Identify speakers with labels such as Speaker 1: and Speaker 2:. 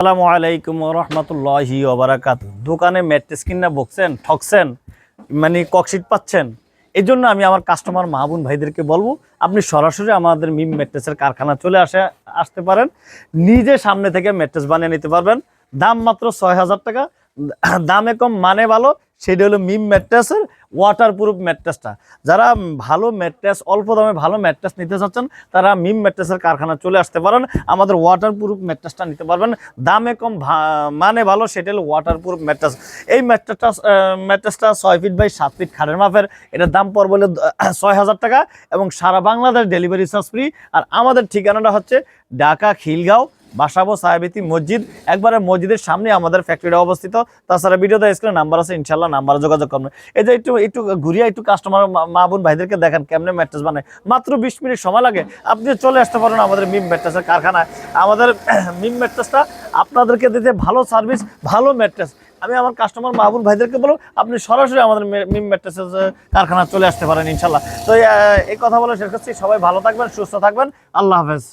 Speaker 1: আসসালামু আলাইকুম রহমতুল্লাহি ওবারাকাতু। দোকানে ম্যাট্রেস কিনা বকছেন, ঠকছেন, মানে ককশিট পাচ্ছেন, এই জন্য আমি আমার কাস্টমার মাহবুন ভাইদেরকে বলবো আপনি সরাসরি আমাদের মিম ম্যাট্রেসের কারখানা চলে আসতে পারেন। নিজে সামনে থেকে ম্যাট্রেস বানিয়ে নিতে পারবেন। দাম মাত্র ৬,০০০ টাকা। দামে কম মানে ভালো, সেটা হলো মিম ম্যাট্রেসের ওয়াটারপ্রুফ ম্যাট্রেসটা। যারা ভালো ম্যাট্রেস, অল্প দামে ভালো ম্যাট্রেস নিতে চাচ্ছেন, তারা মিম ম্যাট্রেসের কারখানা চলে আসতে পারেন। আমাদের ওয়াটারপ্রুফ ম্যাট্রেসটা নিতে পারবেন। দামে কম মানে ভালো, সেটা হলো ওয়াটারপ্রুফ ম্যাট্রেস। এই ম্যাট্রেসটা ৬ ফিট বাই ৭ ফিট খাটের মাপের। এটার দাম পড়বে ৬,০০০ টাকা এবং সারা বাংলাদেশ ডেলিভারি চার্জ ফ্রি। আর আমাদের ঠিকানাটা হচ্ছে ঢাকা খিলগাঁও বাসাবো সাহেবেতি মসজিদ, একবারে মসজিদের সামনে আমাদের ফ্যাক্টরিটা অবস্থিত। তাছাড়া ভিডিওতে স্ক্রিনে নাম্বার আছে, ইনশাল্লাহ নাম্বারে যোগাযোগ করবেন। এই যে একটু ঘুরিয়ে একটু কাস্টমার মা বোন ভাইদেরকে দেখেন কেমনে ম্যাট্রেস বানায়। মাত্র ২০ মিনিট সময় লাগে, আপনি চলে আসতে পারেন আমাদের মিম ম্যাট্রেসের কারখানায়। আমাদের মিম ম্যাট্রেসটা আপনাদেরকে দিতে ভালো সার্ভিস, ভালো ম্যাট্রেস। আমি আমার কাস্টমার মাহবুব ভাইদেরকে বলবো আপনি সরাসরি আমাদের মিম ম্যাট্রেসের কারখানা চলে আসতে পারেন ইনশাল্লাহ। তো এই কথা বলে শেষ করছি। সবাই ভালো থাকবেন, সুস্থ থাকবেন। আল্লাহ হাফেজ।